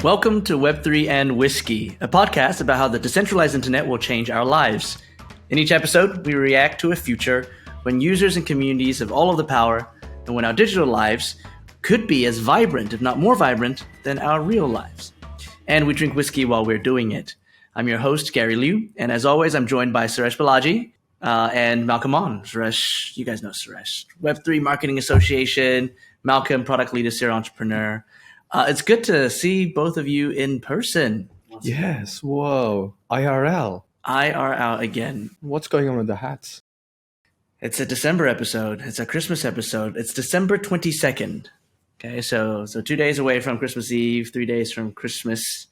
Welcome to Web3 and Whiskey, a podcast about how the decentralized internet will change our lives. In each episode, we react to a future when users and communities have all of the power and when our digital lives could be as vibrant, if not more vibrant, than our real lives. And we drink whiskey while we're doing it. I'm your host, Gary Liu, and as always, I'm joined by Suresh Balaji and Malcolm Ong. Suresh, you guys know Suresh. Web3 Marketing Association, Malcolm, product leader, serial entrepreneur. It's good to see both of you in person. Yes, whoa, IRL. IRL again. What's going on with the hats? It's a December episode. It's a Christmas episode. It's December 22nd. Okay, so 2 days away from Christmas Eve, 3 days from Christmas.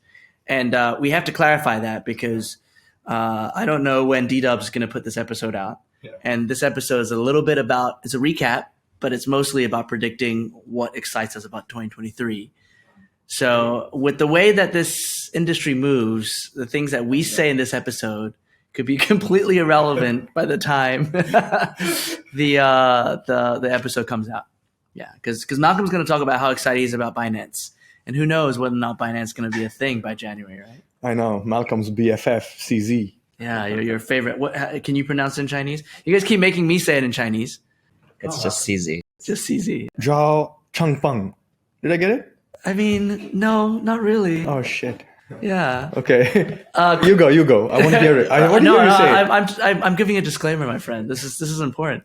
And we have to clarify that because I don't know when D-Dub's going to put this episode out. Yeah. And this episode is a little bit about, it's a recap, but it's mostly about predicting what excites us about 2023. So with the way that this industry moves, the things that we say in this episode could be completely irrelevant by the time the episode comes out. Yeah, because Malcolm's going to talk about how excited he is about Binance. And who knows whether or not Binance is going to be a thing by January, right? I know, Malcolm's BFF, CZ. Yeah, your favorite. What can you pronounce it in Chinese? You guys keep making me say it in Chinese. It's just CZ. It's just CZ. Zhao Changpeng. Did I get it? I mean, no, not really. Oh, shit. Yeah. Okay. You go. I want to hear it. I want to hear you say it. I'm giving a disclaimer, my friend. This is important.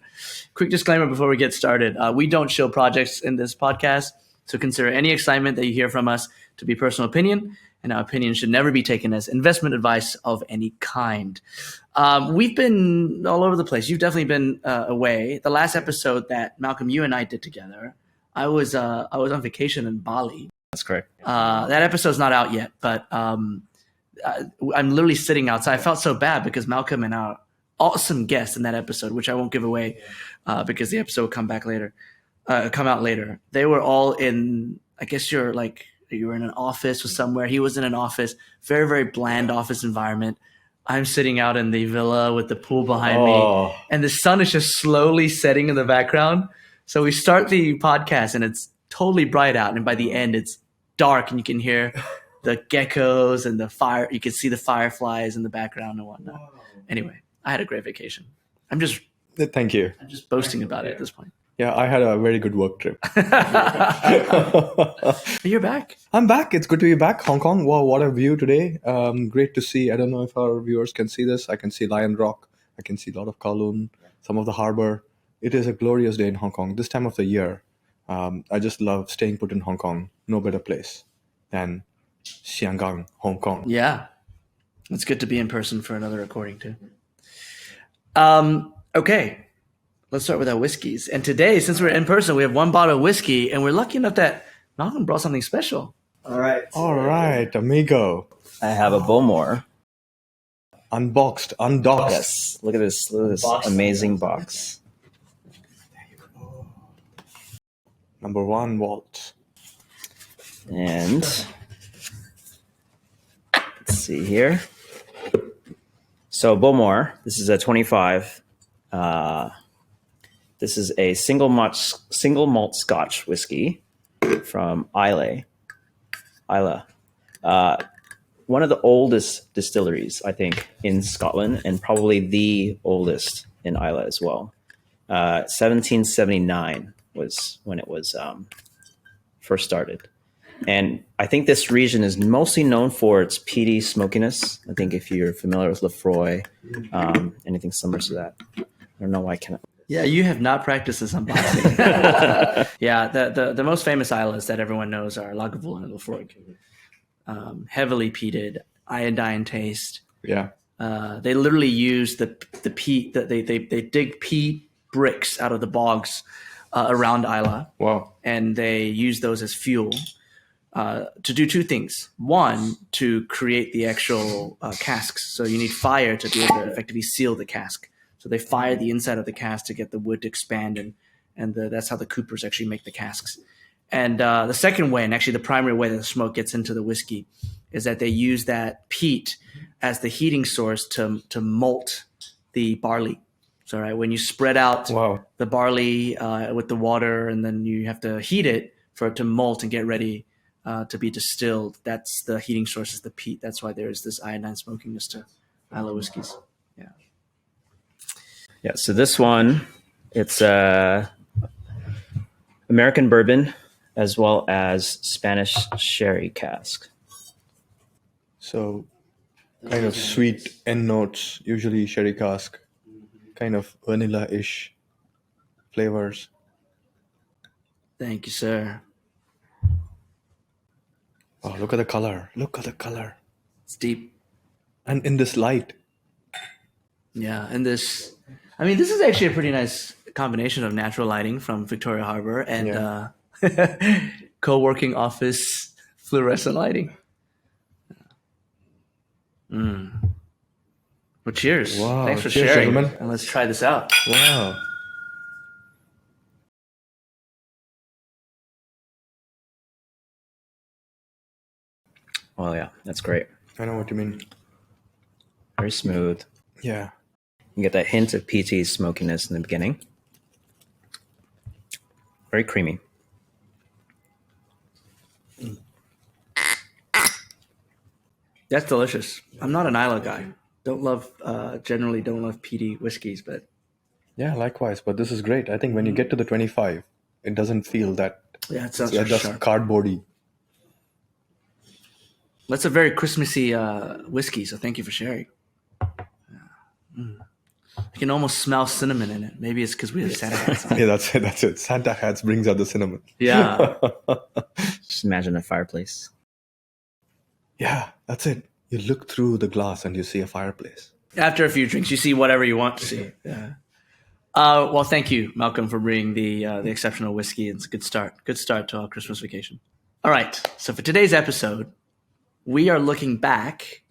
Quick disclaimer before we get started. We don't shill projects in this podcast, so consider any excitement that you hear from us to be personal opinion, and our opinion should never be taken as investment advice of any kind. We've been all over the place. You've definitely been away. The last episode that Malcolm, you and I did together, I was on vacation in Bali. That's correct. That episode's not out yet, but I'm literally sitting outside. I felt so bad because Malcolm and our awesome guest in that episode, which I won't give away because the episode will come out later. They were all in, I guess you were in an office or somewhere. He was in an office, very, very bland office environment. I'm sitting out in the villa with the pool behind me, and the sun is just slowly setting in the background. So we start the podcast and it's totally bright out. And by the end, it's dark and you can hear the geckos and the fire. You can see the fireflies in the background and whatnot. Whoa. Anyway, I had a great vacation. Thank you. I'm just boasting about it at this point. Yeah, I had a very good work trip. You're back. I'm back. It's good to be back. Hong Kong. Wow, what a view today. Great to see. I don't know if our viewers can see this. I can see Lion Rock. I can see a lot of Kowloon, some of the harbor. It is a glorious day in Hong Kong. This time of the year, I just love staying put in Hong Kong. No better place than Xianggang, Hong Kong. Yeah. It's good to be in person for another recording too. Okay. Let's start with our whiskeys. And today, since we're in person, we have one bottle of whiskey, and we're lucky enough that Malcolm brought something special. All right, amigo. I have a Bowmore. Unboxed, undoxed. Yes, look at this amazing box. Number one, Walt. And let's see here. So Bowmore, this is a 25. This is a single malt Scotch whiskey from Islay. One of the oldest distilleries, I think, in Scotland, and probably the oldest in Islay as well. 1779 was when it was first started. And I think this region is mostly known for its peaty smokiness. I think if you're familiar with Lefroy, anything similar to that. I don't know why I cannot. Yeah, you have not practiced this unboxing. Yeah, the most famous islands that everyone knows are Lagavulin and Lefroy. Heavily peated, iodine taste. Yeah. They literally use the peat that they dig peat bricks out of the bogs around Isla. Wow. And they use those as fuel to do two things. One, to create the actual casks. So you need fire to be able to effectively seal the cask. So they fire the inside of the cask to get the wood to expand, and that's how the coopers actually make the casks. And the second way, and actually the primary way that the smoke gets into the whiskey, is that they use that peat as the heating source to malt the barley. So right, when you spread out the barley with the water, and then you have to heat it for it to malt and get ready to be distilled. That's the heating source is the peat. That's why there is this iodine smokiness to Isla whiskeys. Yeah. Yeah. So this one, it's American bourbon as well as Spanish sherry cask. So kind of sweet end notes, usually sherry cask, kind of vanilla-ish flavors. Thank you, sir. Oh, look at the color. Look at the color. It's deep. And in this light. Yeah, and this is actually a pretty nice combination of natural lighting from Victoria Harbor and co-working office fluorescent lighting. Well, cheers. Wow, Thanks for cheers, sharing. gentlemen. And let's try this out. Wow. Oh yeah, that's great. I know what you mean. Very smooth. Yeah. You get that hint of peaty smokiness in the beginning. Very creamy. That's delicious. I'm not an Isla guy. Generally don't love peaty whiskeys, but Yeah, likewise. But this is great. I think when you get to the 25, it doesn't feel that yeah, it sounds just sharp. cardboardy. That's a very Christmassy whiskey, so thank you for sharing. I can almost smell cinnamon in it. Maybe it's because we have Santa hats on. Yeah, that's it. That's it. Santa hats brings out the cinnamon. Yeah. Just imagine a fireplace. Yeah, that's it. You look through the glass and you see a fireplace. After a few drinks, you see whatever you want to see. Yeah. Well, thank you, Malcolm, for bringing the exceptional whiskey. It's a good start. Good start to our Christmas vacation. All right. So for today's episode, we are looking back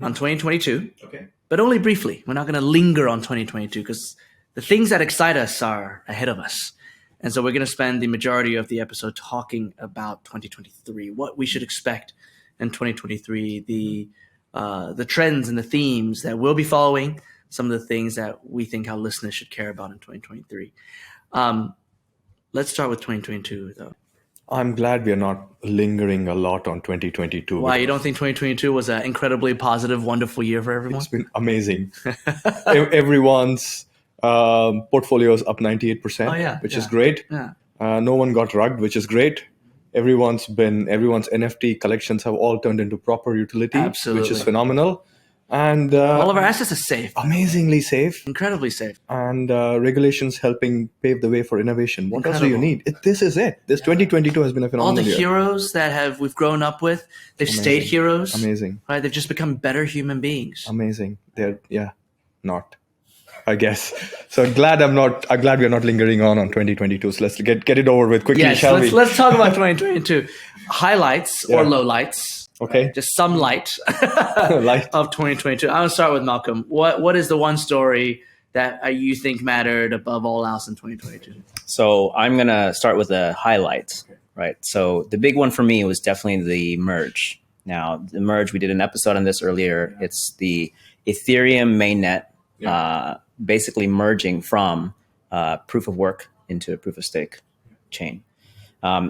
on 2022. Okay. But only briefly. We're not going to linger on 2022 because the things that excite us are ahead of us. And so we're going to spend the majority of the episode talking about 2023, what we should expect in 2023, the trends and the themes that we'll be following, some of the things that we think our listeners should care about in 2023. Let's start with 2022, though. I'm glad we are not lingering a lot on 2022. Why, you don't think 2022 was an incredibly positive, wonderful year for everyone? It's been amazing. Everyone's portfolio is up 98%, which is great. Yeah. No one got rugged, which is great. Everyone's NFT collections have all turned into proper utility, Absolutely. which is phenomenal. And all of our assets are safe. Amazingly safe. Incredibly safe. And regulations helping pave the way for innovation. What else do you Incredible. need? This is it. This 2022 has been a All phenomenal the year. heroes that we've grown up with, they've stayed heroes. Amazing. Right? They've just become better human beings. Amazing. Not. I guess. So I'm glad we are not lingering on 2022. So let's get it over with quickly, Yes, shall we? let's talk about 2022. Highlights or lowlights. Okay. Just some light Light. of 2022. I'm going to start with Malcolm. What is the one story that you think mattered above all else in 2022? So I'm going to start with the highlights, right? So the big one for me was definitely the merge. Now, the merge, we did an episode on this earlier. It's the Ethereum mainnet basically merging from proof of work into a proof of stake chain.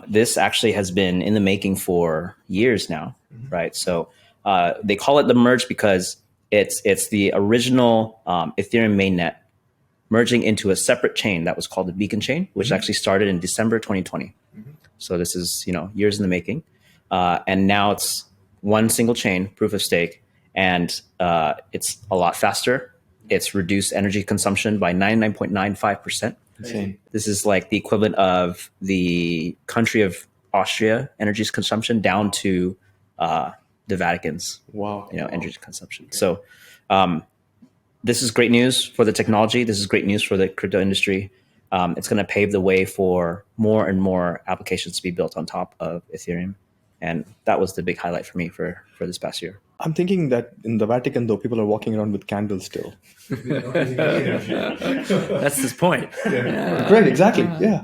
This actually has been in the making for years now, right? So they call it the merge because it's the original Ethereum mainnet merging into a separate chain that was called the Beacon chain, which actually started in December 2020. So this is years in the making, and now it's one single chain, proof of stake, and it's a lot faster. It's reduced energy consumption by 99.95%. Insane. This is like the equivalent of the country of Austria energy consumption down to the Vatican's energy consumption. So this is great news for the technology. This is great news for the crypto industry. It's going to pave the way for more and more applications to be built on top of Ethereum. And that was the big highlight for me for this past year. I'm thinking that in the Vatican, though, people are walking around with candles still. That's his point. Right, exactly. Yeah.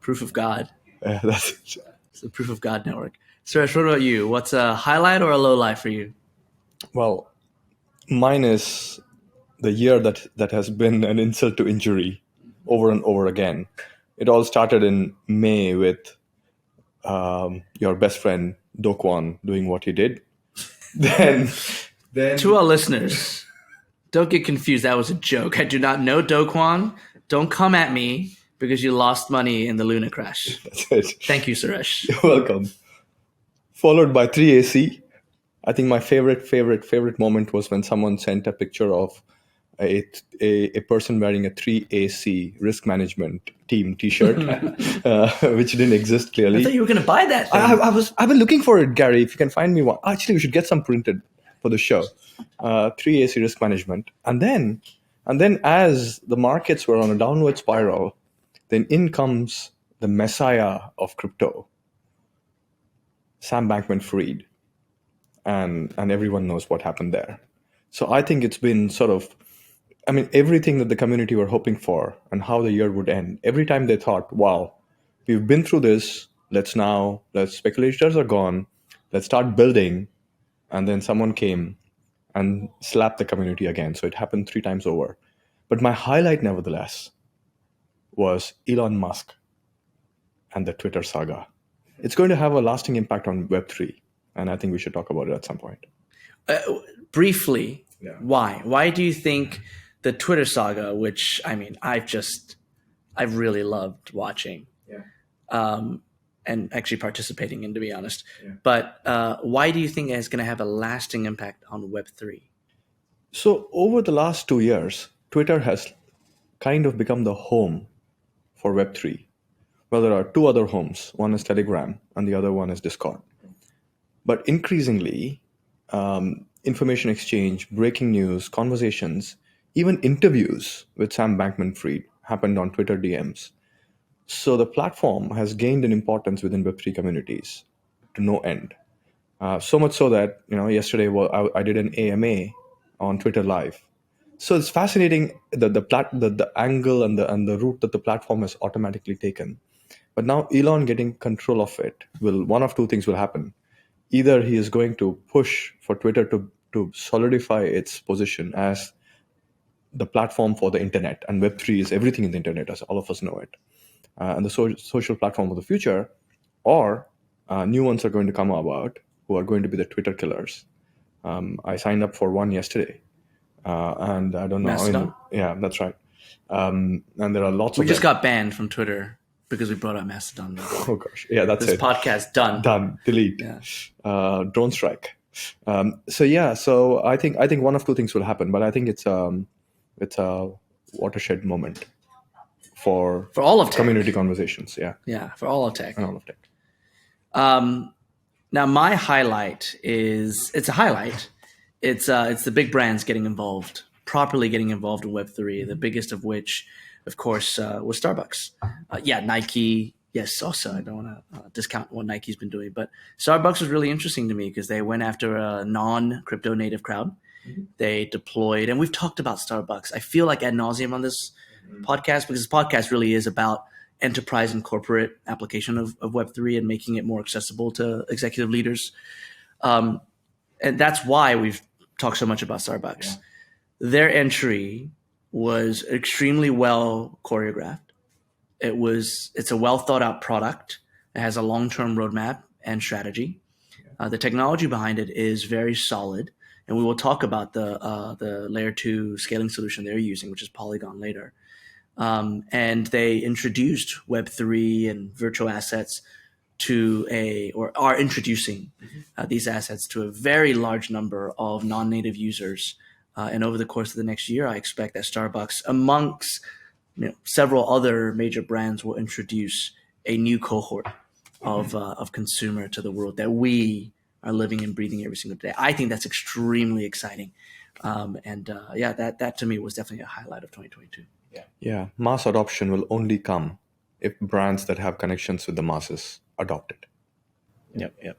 Proof of God. That's it. It's the Proof of God network. Suresh, what about you? What's a highlight or a low light for you? Well, mine is the year that has been an insult to injury over and over again. It all started in May with your best friend Do Kwon doing what he did, then To our listeners, don't get confused. That was a joke. I do not know Do Kwon. Don't come at me because you lost money in the Luna crash. that's it. Thank you, Suresh. You're welcome. Followed by 3AC. I think my favorite moment was when someone sent a picture of a person wearing a 3AC risk management team T-shirt, which didn't exist clearly. I thought you were going to buy that thing. I've been looking for it, Gary. If you can find me one, actually, we should get some printed for the show. 3AC risk management, and then as the markets were on a downward spiral, then in comes the messiah of crypto, Sam Bankman-Fried, and everyone knows what happened there. So I think it's been sort of, I mean, everything that the community were hoping for and how the year would end. Every time they thought, wow, we've been through this, let's speculators are gone, let's start building. And then someone came and slapped the community again. So it happened 3 times over. But my highlight, nevertheless, was Elon Musk and the Twitter saga. It's going to have a lasting impact on Web3. And I think we should talk about it at some point. Briefly, Yeah. why? Why do you think the Twitter saga, which, I mean, I've really loved watching. Yeah. And actually participating in, to be honest. Yeah. But why do you think it's going to have a lasting impact on Web3? So over the last 2 years, Twitter has kind of become the home for Web3. Well, there are 2 other homes. One is Telegram and the other one is Discord. But increasingly, information exchange, breaking news, conversations, even interviews with Sam Bankman-Fried happened on Twitter DMs. So the platform has gained an importance within Web3 communities to no end. So much so that, yesterday I did an AMA on Twitter Live. So it's fascinating the angle and the route that the platform has automatically taken. But now Elon getting control of it, one of 2 things will happen. Either he is going to push for Twitter to solidify its position as the platform for the internet, and Web3 is everything in the internet, as all of us know it. And the social platform of the future, or new ones are going to come about who are going to be the Twitter killers. I signed up for one yesterday, and I don't know. Mastodon? Yeah, that's right. And there are lots of We just them. got banned from Twitter because we brought up Mastodon. Oh gosh, yeah, that's This it. podcast done. Delete. Yeah. Drone strike. So I think one of 2 things will happen, but I think it's a watershed moment for all of tech. community conversations. Yeah, for all of tech. And all of tech. Now, my highlight it's a highlight. It's the big brands getting involved, properly getting involved in Web3, the biggest of which, of course, was Starbucks. Nike, yes, also, I don't want to discount what Nike's been doing, but Starbucks was really interesting to me because they went after a non-crypto native crowd. Mm-hmm. They deployed, and we've talked about Starbucks, I feel like ad nauseum on this podcast, because this podcast really is about enterprise and corporate application of Web3 and making it more accessible to executive leaders. And that's why we've talked so much about Starbucks. Yeah. Their entry was extremely well choreographed. It's a well thought out product. It has a long-term roadmap and strategy. The technology behind it is very solid. And we will talk about the layer 2 scaling solution they're using, which is Polygon, later. And they introduced Web3 and virtual assets are introducing these assets to a very large number of non-native users. And over the course of the next year, I expect that Starbucks, amongst several other major brands, will introduce a new cohort of consumer to the world that we are living and breathing every single day. I think that's extremely exciting. That to me was definitely a highlight of 2022. Yeah, mass adoption will only come if brands that have connections with the masses adopt it. Yep.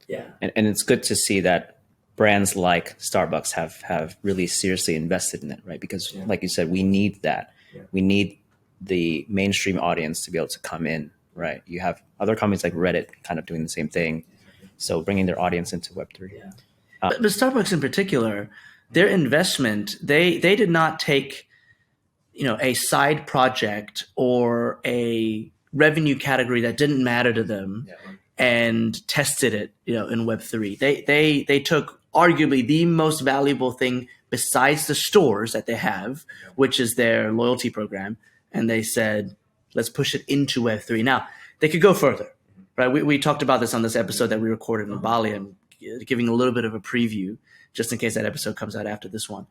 Yeah. And it's good to see that brands like Starbucks have really seriously invested in it, right? Because like you said, we need that. Yeah. We need the mainstream audience to be able to come in, right? You have other companies like Reddit kind of doing the same thing. So bringing their audience into Web3. Yeah. But Starbucks in particular, their investment, they did not take a side project or a revenue category that didn't matter to them and tested it, in Web3. They took arguably the most valuable thing besides the stores that they have, which is their loyalty program, and they said, let's push it into Web3. Now, they could go further, right? We talked about this on this episode that we recorded in Bali. I'm giving a little bit of a preview just in case that episode comes out after this one.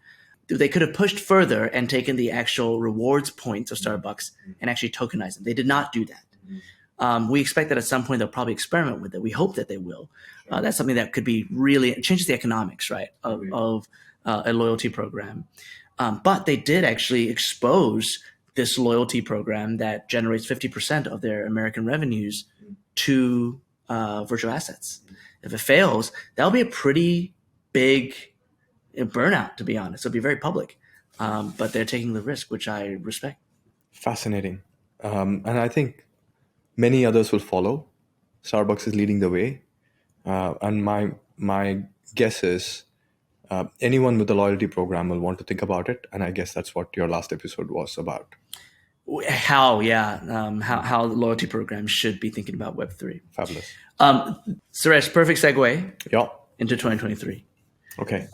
They could have pushed further and taken the actual rewards points of Starbucks and actually tokenized them. They did not do that. We expect that at some point they'll probably experiment with it. We hope that they will. That's something that could be really, it changes the economics, right, of a loyalty program. But they did actually expose this loyalty program that generates 50% of their American revenues to virtual assets. If it fails, that'll be a pretty big burnout, to be honest. It'll be very public. But they're taking the risk, which I respect. Fascinating. And I think many others will follow. Starbucks is leading the way. And my guess is anyone with a loyalty program will want to think about it. And I guess that's what your last episode was about. How the loyalty programs should be thinking about Web3. Fabulous. Suresh, perfect segue Yeah. into 2023. Okay.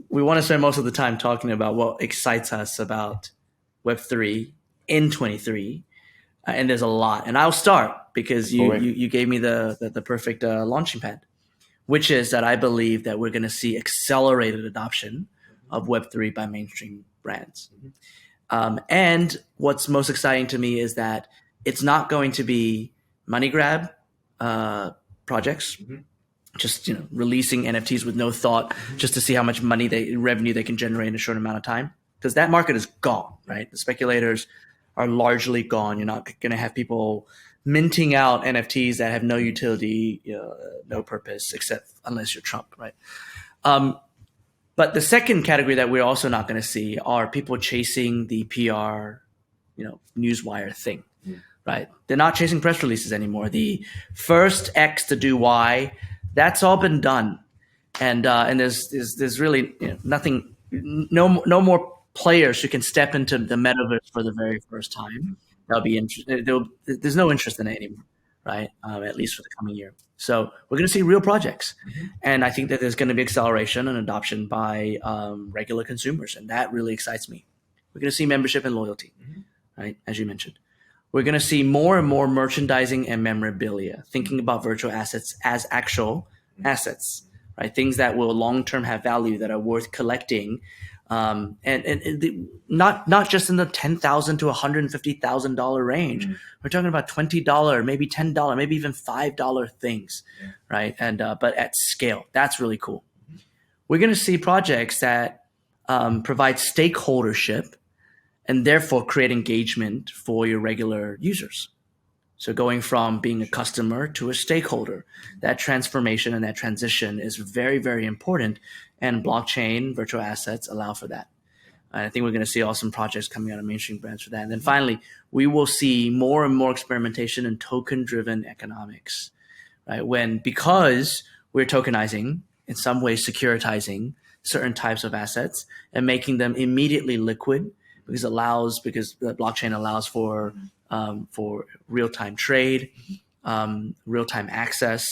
We want to spend most of the time talking about what excites us about Web3 in 23. And there's a lot. And I'll start because you gave me the perfect launching pad, which is that I believe that we're going to see accelerated adoption of Web3 by mainstream brands. And what's most exciting to me is that it's not going to be money grab projects, just releasing NFTs with no thought, just to see how much revenue they can generate in a short amount of time, because that market is gone, right? The speculators are largely gone. You're not going to have people minting out NFTs that have no utility, no purpose, except unless you're Trump, right? But the second category that we're also not going to see are people chasing the PR, newswire thing, right? They're not chasing press releases anymore. The first X to do Y, that's all been done, and there's really nothing, no more players who can step into the metaverse for the very first time. That'll be interesting. There's no interest in it anymore, right? At least for the coming year. So we're going to see real projects, and I think that there's going to be acceleration and adoption by regular consumers, and that really excites me. We're going to see membership and loyalty, right? As you mentioned, we're going to see more and more merchandising and memorabilia. Thinking about virtual assets as actual assets, right? Things that will long term have value, that are worth collecting. Not just in the $10,000 to $150,000 range. We're talking about $20, maybe $10, maybe even $5 things, right? And but at scale, that's really cool. We're going to see projects that provide stakeholdership and therefore create engagement for your regular users. So going from being a customer to a stakeholder, that transformation and that transition is very, very important. And blockchain, virtual assets allow for that. And I think we're going to see awesome projects coming out of mainstream brands for that. And then finally, we will see more and more experimentation in token-driven economics, right? because we're tokenizing, in some ways securitizing certain types of assets and making them immediately liquid, because the blockchain allows for real-time trade, real-time access,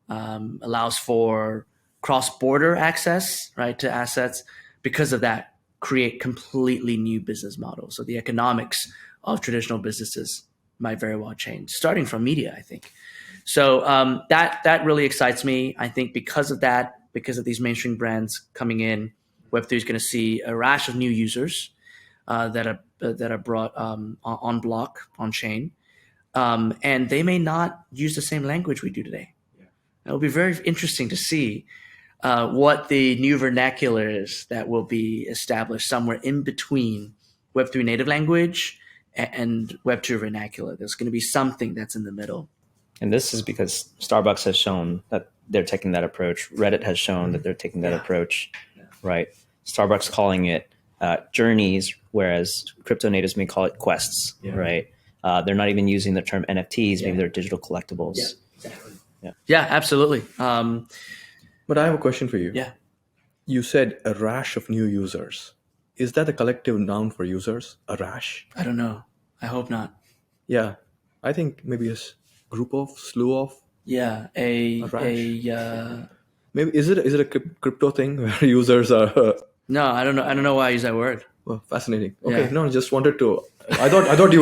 allows for cross-border access, right, to assets. Because of that, create completely new business models. So the economics of traditional businesses might very well change, starting from media, I think. So that really excites me. I think because of that, because of these mainstream brands coming in, Web3 is going to see a rash of new users that are brought on block, on chain, and they may not use the same language we do today. It'll be very interesting to see what the new vernacular is that will be established somewhere in between Web3 native language and Web2 vernacular. There's going to be something that's in the middle. And this is because Starbucks has shown that they're taking that approach. Reddit has shown that they're taking that approach, right? Starbucks calling it journeys, whereas crypto natives may call it quests, right? They're not even using the term NFTs. Maybe they're digital collectibles. Yeah, exactly. Yeah, absolutely. But I have a question for you. Yeah. You said a rash of new users. Is that a collective noun for users? A rash? I don't know. I hope not. Yeah. I think maybe a group of, slew of. Yeah, rash? a Maybe is it a crypto thing where users are? no, I don't know. I don't know why I use that word. Well, fascinating. Okay, Yeah. no, just wanted to. I thought you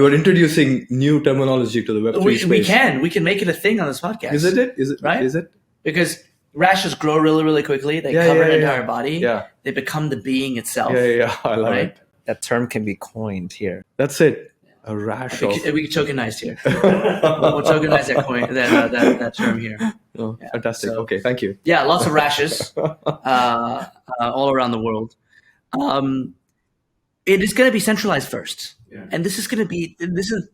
were introducing new terminology to the Web3 space. We can make it a thing on this podcast. Is it? Is it? Right? Is it? Because rashes grow really, really quickly. They Yeah, cover yeah, the yeah, entire body. yeah. They become the being itself. Yeah. I love Right? it. That term can be coined here. That's it. A rash of. We tokenized here. We'll tokenize that coin, that term here. Oh, Yeah, fantastic. so- Okay, thank you. Yeah, lots of rashes all around the world. It is going to be centralized first. Yeah. And this is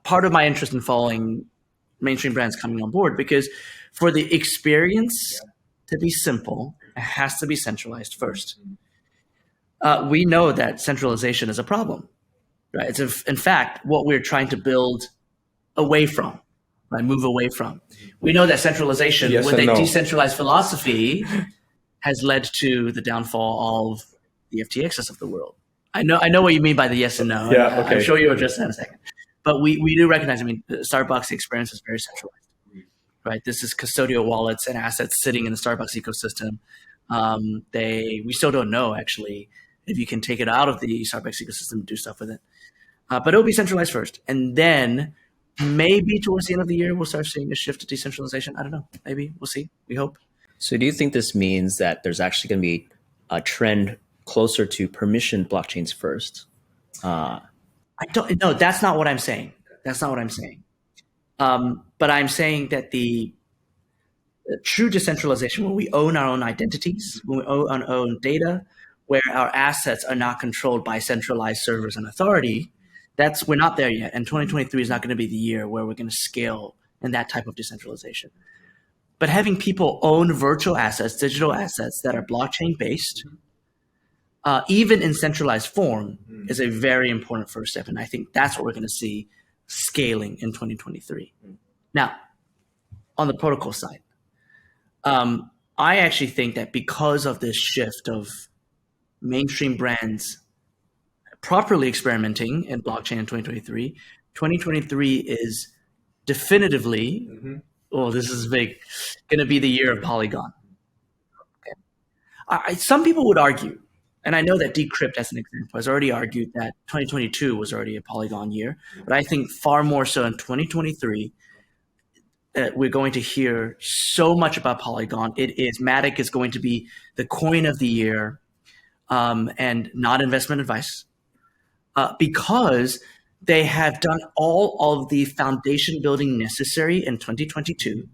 part of my interest in following mainstream brands coming on board, because for the experience to be simple, it has to be centralized first. We know that centralization is a problem, right? It's in fact what we're trying to build away from, right? Move away from. We know that centralization Yes with and a no. decentralized philosophy has led to the downfall of the FTXs of the world. I know what you mean by the yes and no. Yeah, okay. I'm sure you'll address that in a second. But we do recognize, I mean, the Starbucks experience is very centralized, right? This is custodial wallets and assets sitting in the Starbucks ecosystem. We still don't know, actually, if you can take it out of the Starbucks ecosystem and do stuff with it. But it'll be centralized first. And then maybe towards the end of the year, we'll start seeing a shift to decentralization. I don't know. Maybe. We'll see. We hope. So do you think this means that there's actually going to be a trend closer to permissioned blockchains first? I don't. No, that's not what I'm saying. That's not what I'm saying. But I'm saying that the true decentralization, when we own our own identities, when we own our own data, where our assets are not controlled by centralized servers and authority, we're not there yet. And 2023 is not going to be the year where we're going to scale in that type of decentralization. But having people own virtual assets, digital assets that are blockchain based, even in centralized form, is a very important first step. And I think that's what we're going to see scaling in 2023. Now, on the protocol side, I actually think that because of this shift of mainstream brands properly experimenting in blockchain in 2023 is definitively, this is big, going to be the year of Polygon. Okay. Some people would argue, and I know that Decrypt, as an example, has already argued that 2022 was already a Polygon year, but I think far more so in 2023, we're going to hear so much about Polygon. Matic is going to be the coin of the year, and not investment advice, because they have done all of the foundation building necessary in 2022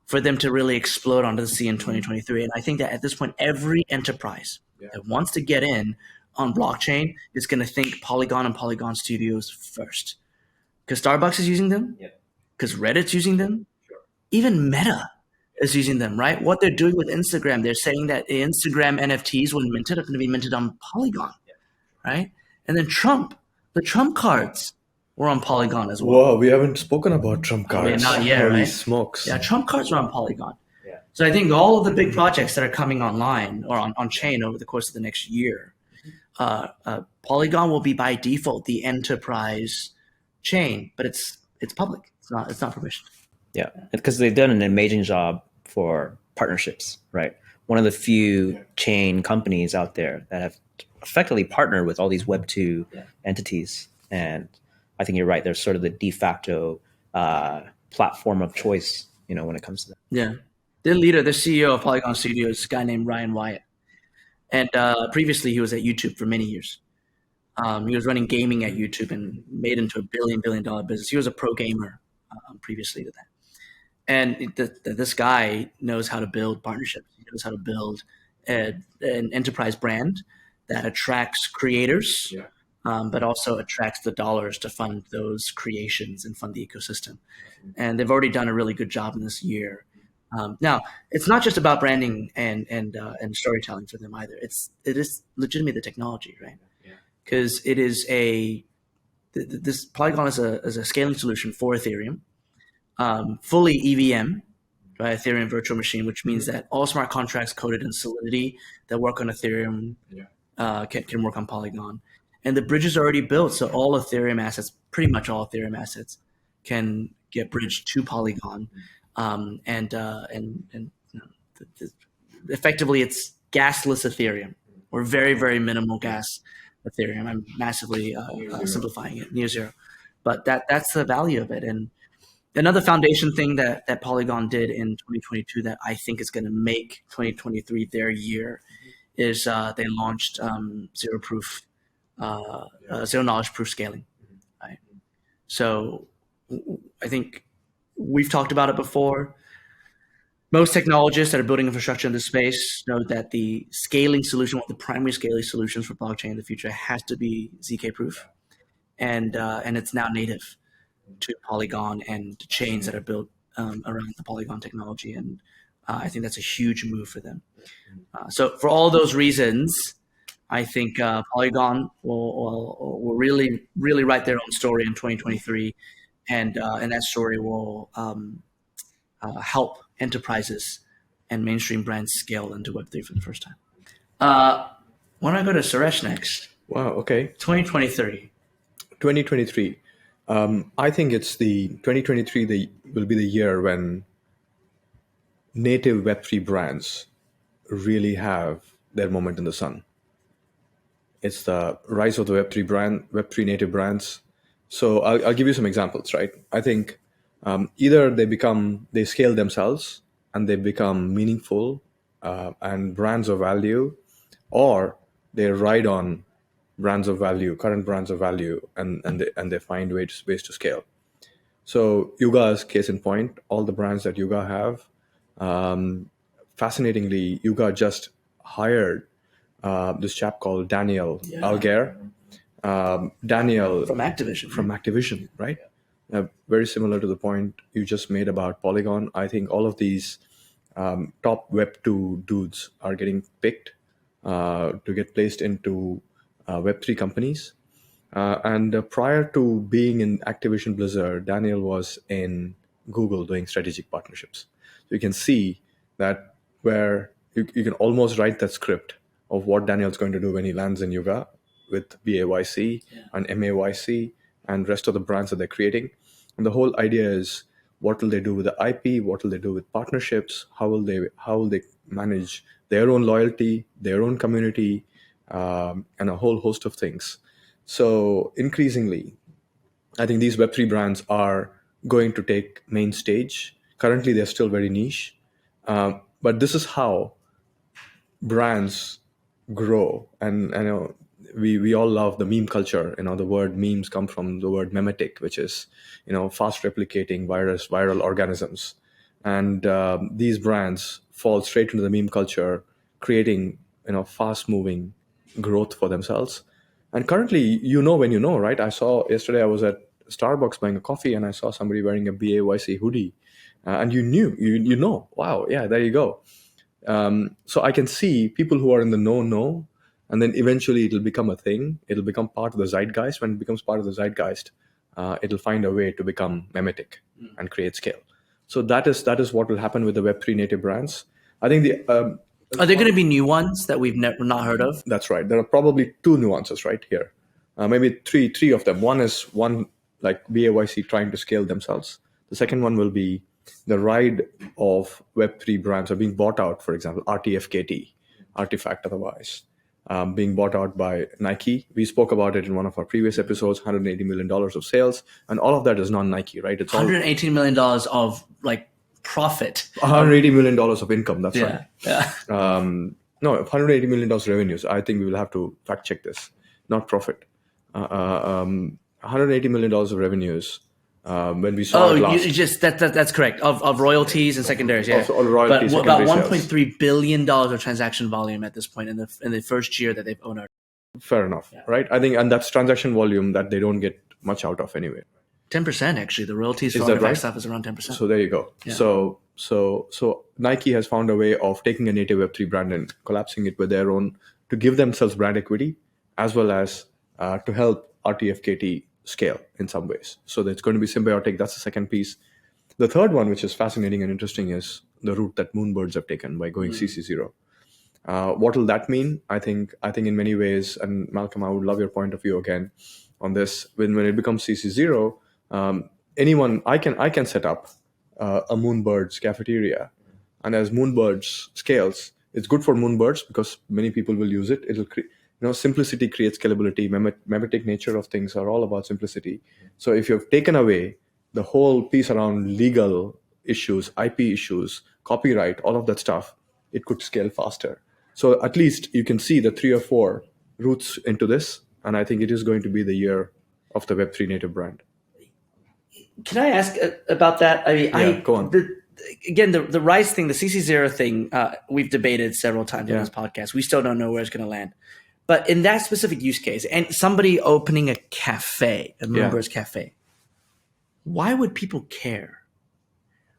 for them to really explode onto the scene in 2023. And I think that at this point, every enterprise that wants to get in on blockchain is going to think Polygon and Polygon Studios first, because Starbucks is using them, because Reddit's using them, even Meta is using them, right? What they're doing with Instagram, they're saying that Instagram NFTs, when minted, are going to be minted on Polygon, right? And then the Trump cards were on Polygon as well. Whoa, we haven't spoken about Trump cards. not yet, Holy right? smokes. Yeah, Trump cards are on Polygon. So I think all of the big projects that are coming online or on chain over the course of the next year, Polygon will be by default the enterprise chain, but it's public. It's not permissioned. Yeah, because they've done an amazing job for partnerships, right? One of the few chain companies out there that have effectively partnered with all these Web2 entities. And I think you're right. They're sort of the de facto platform of choice, when it comes to that. Yeah. Their leader, the CEO of Polygon Studios, is a guy named Ryan Wyatt. And previously he was at YouTube for many years. He was running gaming at YouTube and made into a $1 billion business. He was a pro gamer previously to that. And this guy knows how to build partnerships. He knows how to build an enterprise brand that attracts creators, but also attracts the dollars to fund those creations and fund the ecosystem. And they've already done a really good job in this year. Now, it's not just about branding and storytelling for them either. It is legitimately the technology, right? Because it is this Polygon is a scaling solution for Ethereum, fully EVM, right? Ethereum virtual machine, which means that all smart contracts coded in Solidity that work on Ethereum can work on Polygon. And the bridge is already built, so all Ethereum assets, pretty much all Ethereum assets, can get bridged to Polygon, and effectively it's gasless Ethereum, or very, very minimal gas Ethereum. I'm massively simplifying it, near zero, but that's the value of it. And another foundation thing that Polygon did in 2022 that I think is going to make 2023 their year is they launched zero knowledge proof scaling. Right. So I think we've talked about it before. Most technologists that are building infrastructure in this space know that the scaling solution, one of the primary scaling solutions for blockchain in the future, has to be ZK proof, and it's now native to Polygon and to chains that are built around the Polygon technology, and I think that's a huge move for them. So for all those reasons, I think Polygon will really, really write their own story in 2023, and that story will help enterprises and mainstream brands scale into Web3 for the first time. Why don't I go to Suresh next? Wow. Okay. 2023. 2023. I think it's the 2023 will be the year when native Web3 brands really have their moment in the sun. It's the rise of the Web3 native brands. So I'll give you some examples, right? I think either they scale themselves and they become meaningful and brands of value, or they ride on brands of value, current brands of value, and they find ways to scale. So Yuga's case in point, all the brands that Yuga have. Fascinatingly, Yuga just hired this chap called Daniel Alger. Daniel From Activision. Right? Very similar to the point you just made about Polygon. I think all of these top Web2 dudes are getting picked to get placed into Web3 companies. And prior to being in Activision Blizzard, Daniel was in Google doing strategic partnerships. So you can see that where you can almost write that script of what Daniel's going to do when he lands in Yuga with BAYC and MAYC and rest of the brands that they're creating. And the whole idea is, what will they do with the IP? What will they do with partnerships? How will they manage their own loyalty, their own community, and a whole host of things. So increasingly, I think these Web3 brands are going to take main stage. Currently, they're still very niche. But this is how brands grow. And I know we all love the meme culture. The word memes come from the word memetic, which is, fast replicating viral organisms. And these brands fall straight into the meme culture, creating, fast moving growth for themselves. And currently, when you know, right? Yesterday I was at Starbucks buying a coffee and I saw somebody wearing a BAYC hoodie. And you know, wow, yeah, there you go. So I can see people who are in the know, and then eventually it'll become a thing. It'll become part of the zeitgeist. When it becomes part of the zeitgeist, it'll find a way to become memetic and create scale. So that is what will happen with the Web3 native brands. I think are there going to be new ones that we've not heard of? That's right. There are probably two nuances right here. Maybe three of them. One like BAYC trying to scale themselves. The second one will be the ride of Web3 brands are being bought out. For example, RTFKT, Artifact otherwise, being bought out by Nike. We spoke about it in one of our previous episodes, $180 million of sales. And all of that is non-Nike, right? It's $118 million of profit. $180 million of income. That's right. Yeah. No, $180 million revenues. I think we will have to fact check this. Not profit. $180 million of revenues. When we saw it last. That's correct. Of royalties and secondaries. Yeah. Also, royalties, but about $1.3 billion of transaction volume at this point in the first year that they've owned it. Fair enough, right? I think, and that's transaction volume that they don't get much out of anyway. 10% actually. The royalties for artifact stuff is around 10%. So there you go. Yeah. So Nike has found a way of taking a native Web3 brand and collapsing it with their own to give themselves brand equity, as well as to help RTFKT scale in some ways. So it's going to be symbiotic. That's the second piece. The third one, which is fascinating and interesting, is the route that Moonbirds have taken by going CC0. What will that mean? I think in many ways, and Malcolm, I would love your point of view again on this. When it becomes CC0, anyone, I can set up a Moonbirds cafeteria, and as Moonbirds scales, it's good for Moonbirds because many people will use it. It'll simplicity creates scalability. Memetic nature of things are all about simplicity. So if you've taken away the whole piece around legal issues, IP issues, copyright, all of that stuff, it could scale faster. So at least you can see the 3 or 4 routes into this, and I think it is going to be the year of the Web3 native brand. Can I ask about that? I mean, go on. The Rise thing, the CC0 thing, we've debated several times on this podcast. We still don't know where it's going to land. But in that specific use case, and somebody opening a cafe, a Moonbirds cafe, why would people care?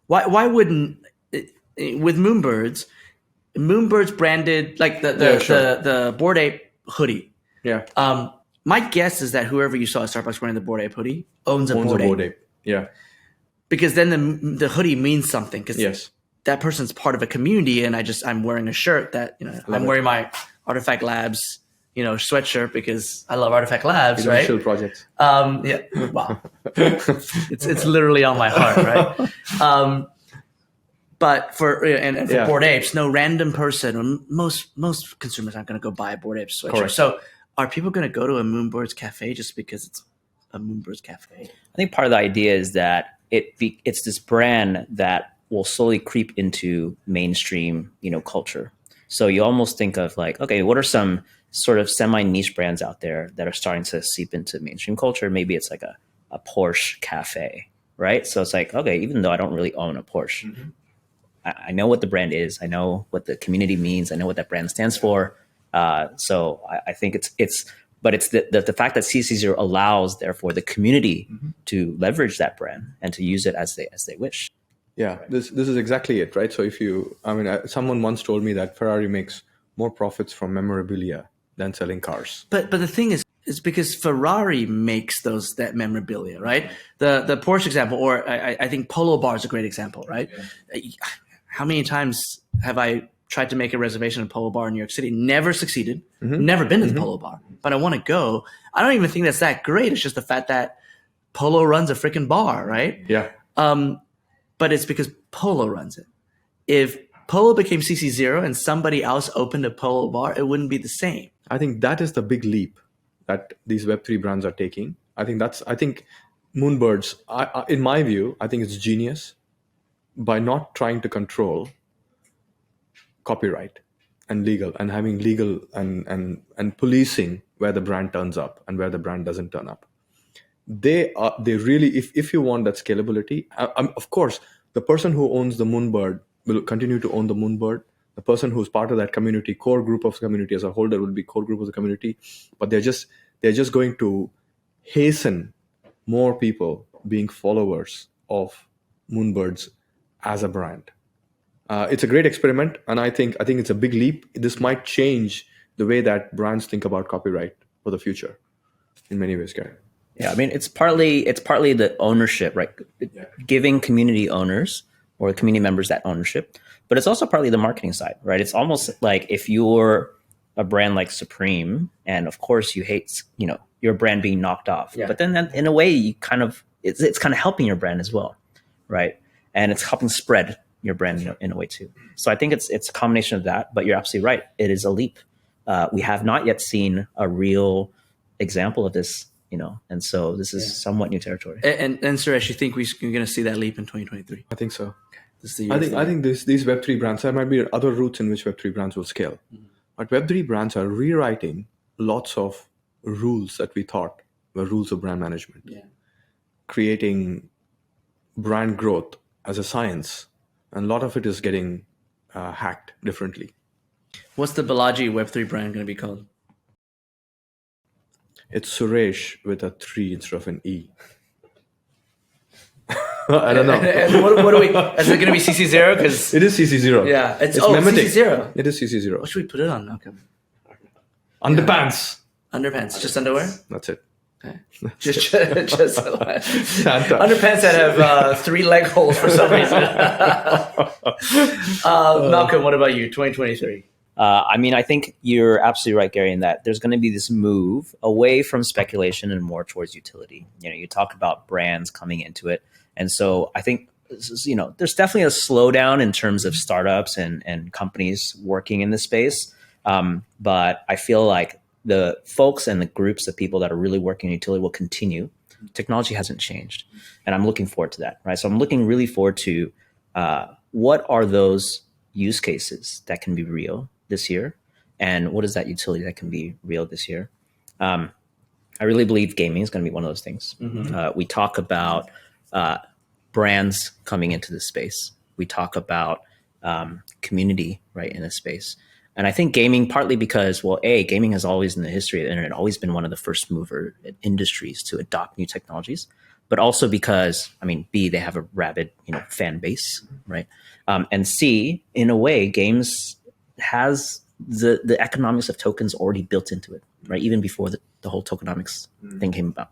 Why wouldn't, with Moonbirds branded, like the Bored Ape hoodie. Yeah. My guess is that whoever you saw at Starbucks wearing the Bored Ape hoodie owns a Bored Ape. Yeah. Because then the hoodie means something. Because that person's part of a community, and I'm wearing a shirt that I'm wearing my Artifact Labs sweatshirt because I love Artifact Labs, right? Chill projects. Yeah. Wow. it's literally on my heart, right? But for Bored Apes, no random person, most consumers aren't going to go buy a Bored Apes sweatshirt. Correct. So are people going to go to a Moonbirds cafe just because it's a Moonbirds cafe? I think part of the idea is that it's this brand that will slowly creep into mainstream, culture. So you almost think of like, okay, what are some sort of semi-niche brands out there that are starting to seep into mainstream culture? Maybe it's like a Porsche cafe, right? So it's like, okay, even though I don't really own a Porsche, I know what the brand is. I know what the community means. I know what that brand stands for. So I think it's the fact that CC0 allows, therefore, the community to leverage that brand and to use it as they wish. Yeah, this is exactly it, right? So someone once told me that Ferrari makes more profits from memorabilia than selling cars. But the thing is because Ferrari makes that memorabilia, right? The Porsche example, or I think Polo Bar is a great example, right? Yeah. How many times have I tried to make a reservation at Polo Bar in New York City? Never succeeded. Never been to the Polo Bar, but I want to go. I don't even think that's that great. It's just the fact that Polo runs a freaking bar, right? Yeah. But it's because Polo runs it. If Polo became CC0 and somebody else opened a Polo Bar, it wouldn't be the same. I think that is the big leap that these Web3 brands are taking. I think Moonbirds, in my view, I think it's genius by not trying to control copyright and legal and having legal and policing where the brand turns up and where the brand doesn't turn up. They really, if you want that scalability, of course, the person who owns the Moonbird will continue to own the Moonbird. The person who's part of that community, core group of the community as a holder, will be core group of the community. But they're just going to hasten more people being followers of Moonbirds as a brand. It's a great experiment, and I think it's a big leap. This might change the way that brands think about copyright for the future in many ways, Gary. Yeah, I mean, it's partly the ownership, right? Yeah. Giving community owners or community members that ownership, but it's also partly the marketing side, right? It's almost like if you're a brand like Supreme, and of course you hate, your brand being knocked off, but then in a way you it's kind of helping your brand as well, right? And it's helping spread your brand in a way too. So I think it's a combination of that, but you're absolutely right. It is a leap. We have not yet seen a real example of this, and so this is somewhat new territory. And Suresh, you think we're going to see that leap in 2023? I think so. Okay. This is the year I think these Web3 brands, there might be other routes in which Web3 brands will scale. But Web3 brands are rewriting lots of rules that we thought were rules of brand management. Yeah. Creating brand growth as a science. And a lot of it is getting hacked differently. What's the Balaji Web3 brand going to be called? It's Suresh with a 3 instead of an E. I don't know. What do we? Is it going to be CC0? Because it is CC0. Yeah, it's CC0. It is CC0. What should we put it on, Malcolm? Underpants. Underpants, just underwear. That's it. Okay. Just underpants that have 3 leg holes for some reason. Malcolm, what about you? 2023. I mean, I think you're absolutely right, Gary, in that there's going to be this move away from speculation and more towards utility. You talk about brands coming into it. And so I think, there's definitely a slowdown in terms of startups and companies working in this space. But I feel like the folks and the groups of people that are really working in utility will continue. Technology hasn't changed. And I'm looking forward to that, right? So I'm looking really forward to what are those use cases that can be real this year, and what is that utility that can be real this year. I really believe gaming is going to be one of those things. We talk about brands coming into this space. We talk about community, right, in this space. And I think gaming, partly because, well, gaming has always in the history of the internet always been one of the first mover industries to adopt new technologies, but also because, I mean, B, they have a rabid, fan base, right? And C, in a way, games has the economics of tokens already built into it, right? Even before the whole tokenomics thing came about.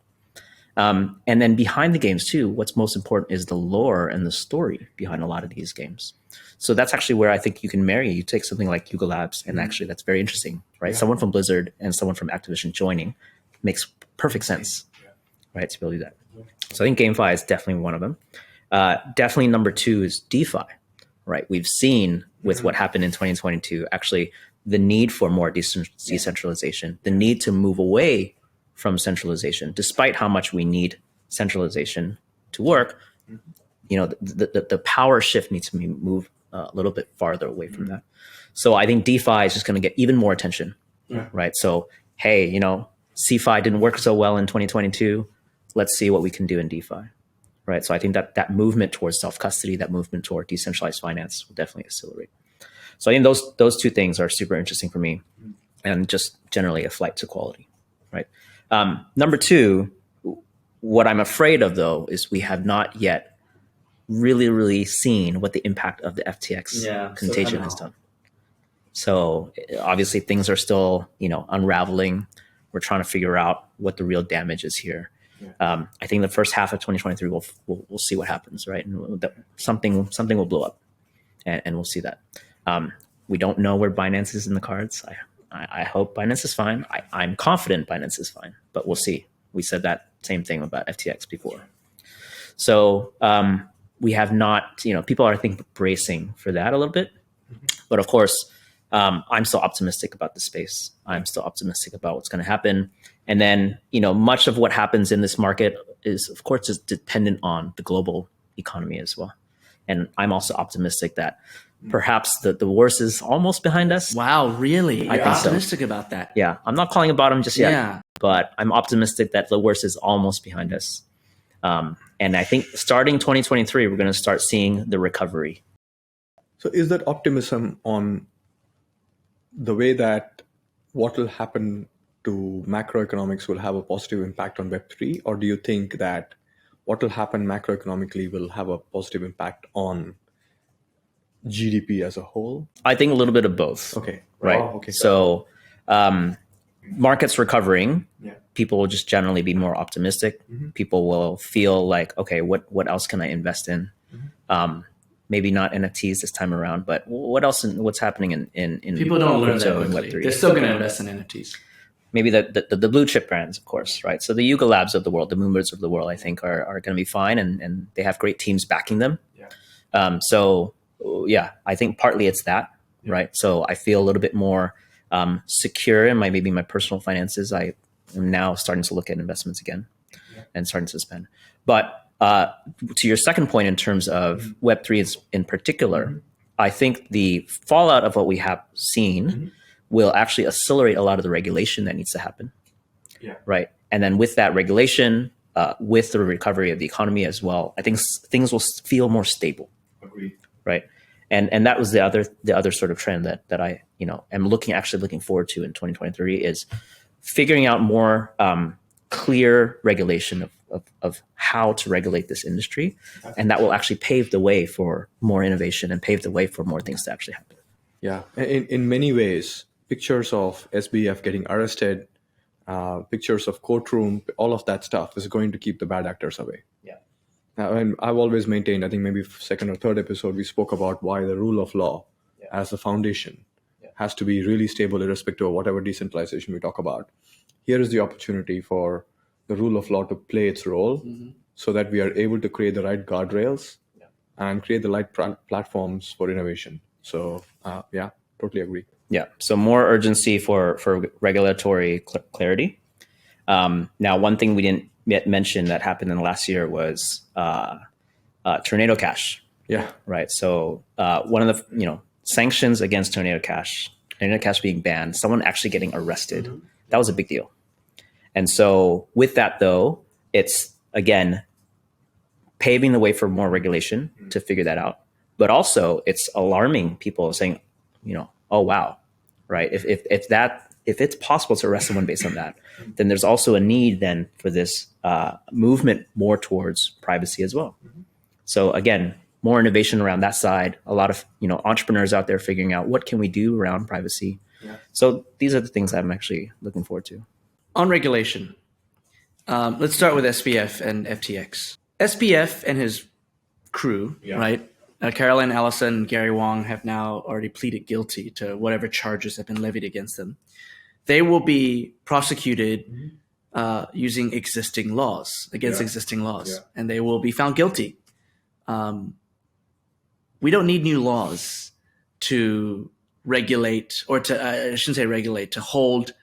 And then behind the games too, what's most important is the lore and the story behind a lot of these games. So that's actually where I think you can marry. You take something like Yuga Labs, and actually that's very interesting, right? Yeah. Someone from Blizzard and someone from Activision joining makes perfect sense, right? To be able to do that. So I think GameFi is definitely one of them. Definitely number 2 is DeFi, right? We've seen with what happened in 2022, actually the need for more decentralization, the need to move away from centralization, despite how much we need centralization to work. The power shift needs to be moved a little bit farther away from that. So I think DeFi is just going to get even more attention, right? So, hey, CeFi didn't work so well in 2022. Let's see what we can do in DeFi, right? So I think that movement towards self-custody, that movement toward decentralized finance will definitely accelerate. So I think those two things are super interesting for me, and just generally a flight to quality, right? Number 2, what I'm afraid of, though, is we have not yet really seen what the impact of the FTX contagion has done. So obviously things are still, unraveling. We're trying to figure out what the real damage is here. I think the first half of 2023, we'll see what happens, right? And something will blow up, and we'll see that. We don't know where Binance is in the cards. I hope Binance is fine. I'm confident Binance is fine, but we'll see. We said that same thing about FTX before. So we have not, people are, I think, bracing for that a little bit. But of course, I'm still optimistic about the space. I'm still optimistic about what's going to happen. And then, much of what happens in this market is, of course, is dependent on the global economy as well. And I'm also optimistic that perhaps the worst is almost behind us. Wow, really? You're optimistic about that? Yeah, I'm not calling a bottom just yet, but I'm optimistic that the worst is almost behind us. And I think starting 2023, we're going to start seeing the recovery. So is that optimism on the way that what will happen to macroeconomics will have a positive impact on Web3? Or do you think that what will happen macroeconomically will have a positive impact on GDP as a whole? I think a little bit of both. Okay. Right. Oh, okay. So markets recovering, people will just generally be more optimistic. People will feel like, okay, what else can I invest in? Maybe not NFTs this time around, but what else? What's happening in people don't learn that and quickly. Web3? They're still going to invest in NFTs. Maybe the blue chip brands, of course, right? So the Yuga Labs of the world, the Moonbirds of the world, I think are going to be fine, and they have great teams backing them. I think partly it's that, right? So I feel a little bit more secure in maybe my personal finances. I am now starting to look at investments again and starting to spend. But to your second point, in terms of Web3 in particular, I think the fallout of what we have seen will actually accelerate a lot of the regulation that needs to happen, right? And then with that regulation, with the recovery of the economy as well, I think things will feel more stable. Agreed. Right. And that was the other sort of trend that I, am looking forward to in 2023 is figuring out more clear regulation of how to regulate this industry. And that will actually pave the way for more innovation and pave the way for more things to actually happen. Yeah. In many ways, pictures of SBF getting arrested, pictures of courtroom, all of that stuff is going to keep the bad actors away. And I've always maintained, I think maybe second or third episode, we spoke about why the rule of law as the foundation has to be really stable irrespective of whatever decentralization we talk about. Here is the opportunity for the rule of law to play its role so that we are able to create the right guardrails and create the right platforms for innovation. So yeah, totally agree. Yeah. So more urgency for regulatory clarity. Now, one thing we didn't yet mention that happened in the last year was Tornado Cash. Yeah. Right. So one of the sanctions against Tornado Cash being banned, someone actually getting arrested, that was a big deal. And so with that, though, it's again paving the way for more regulation to figure that out. But also, it's alarming people saying, oh wow, right? If it's possible to arrest someone based on that, then there's also a need then for this movement more towards privacy as well. So again, more innovation around that side. A lot of entrepreneurs out there figuring out what can we do around privacy. Yeah. So these are the things I'm actually looking forward to. On regulation, let's start with SBF and FTX. SBF and his crew, right? Caroline Ellison and Gary Wong have now already pleaded guilty to whatever charges have been levied against them. They will be prosecuted using existing laws, and they will be found guilty. We don't need new laws to regulate, or I shouldn't say regulate, to hold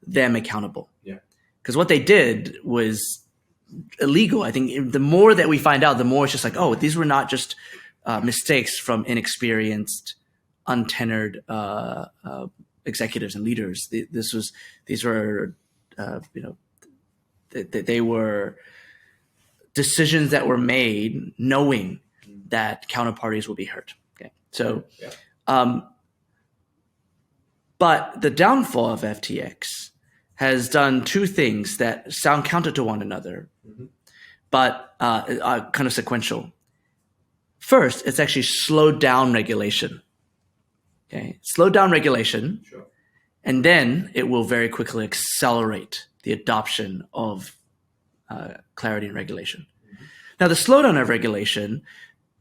them accountable. Yeah. Because what they did was illegal. I think the more that we find out, the more it's just like, oh, these were not just mistakes from inexperienced, untenured executives and leaders. These were they were decisions that were made knowing that counterparties will be hurt. Okay, so, but the downfall of FTX has done two things that sound counter to one another, but are kind of sequential. First, it's actually slowed down regulation. Okay, slowed down regulation, and then it will very quickly accelerate the adoption of clarity and regulation. Now, the slowdown of regulation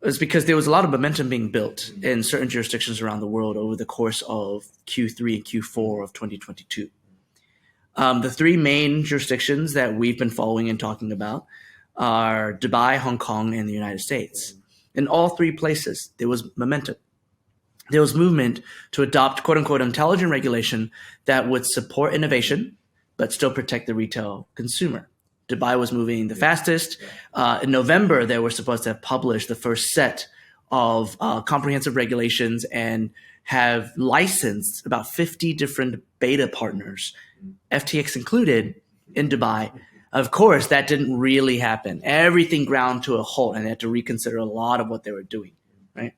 is because there was a lot of momentum being built in certain jurisdictions around the world over the course of Q3 and Q4 of 2022. The three main jurisdictions that we've been following and talking about are Dubai, Hong Kong, and the United States. In all three places, there was momentum. There was movement to adopt quote-unquote intelligent regulation that would support innovation, but still protect the retail consumer. Dubai was moving the fastest. In November, they were supposed to have published the first set of comprehensive regulations and have licensed about 50 different beta partners, FTX included, in Dubai. Of course, that didn't really happen. Everything ground to a halt, and they had to reconsider a lot of what they were doing, right?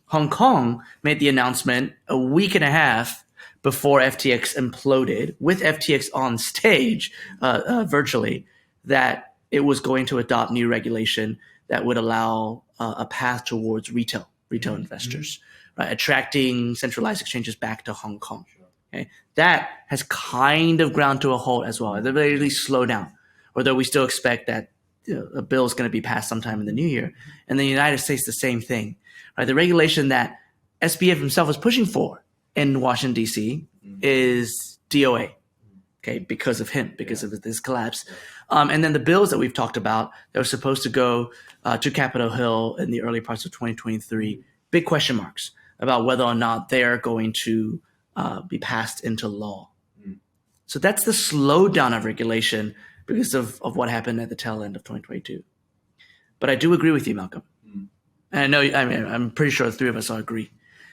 Hong Kong made the announcement a week and a half before FTX imploded, with FTX on stage virtually, that it was going to adopt new regulation that would allow a path towards retail investors, right? Attracting centralized exchanges back to Hong Kong. Okay? That has kind of ground to a halt as well. At the very least, slow down. Although we still expect that a bill is going to be passed sometime in the new year. And the United States, the same thing. Right? The regulation that SBF himself is pushing for in Washington, D.C. is DOA, okay, because of him, because of this collapse. And then the bills that we've talked about that were supposed to go to Capitol Hill in the early parts of 2023, big question marks about whether or not they are going to be passed into law. So that's the slowdown of regulation because of what happened at the tail end of 2022. But I do agree with you, Malcolm. And I'm pretty sure the three of us all agree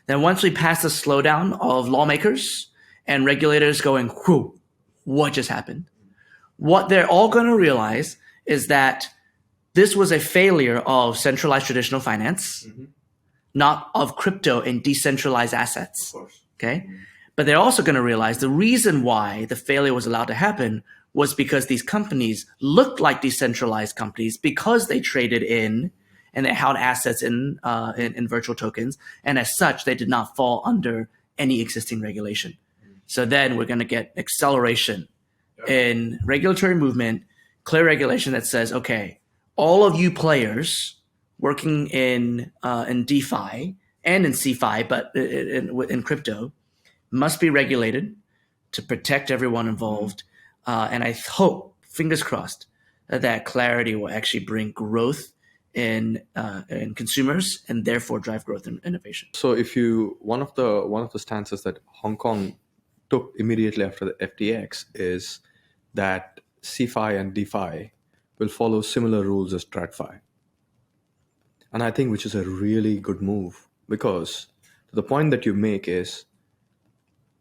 that once we pass the slowdown of lawmakers and regulators going, whew, what just happened? What they're all going to realize is that this was a failure of centralized traditional finance, not of crypto and decentralized assets. Of course. Okay. But they're also going to realize the reason why the failure was allowed to happen was because these companies looked like decentralized companies because they traded in and they held assets in virtual tokens. And as such, they did not fall under any existing regulation. So then we're going to get acceleration in regulatory movement, clear regulation that says, okay, all of you players working in DeFi and in CeFi, but in crypto, must be regulated to protect everyone involved. And I hope, fingers crossed, that clarity will actually bring growth in consumers and therefore drive growth and innovation. So if you one of the stances that Hong Kong took immediately after the FTX is that CeFi and DeFi will follow similar rules as TradFi. And I think which is a really good move, because the point that you make is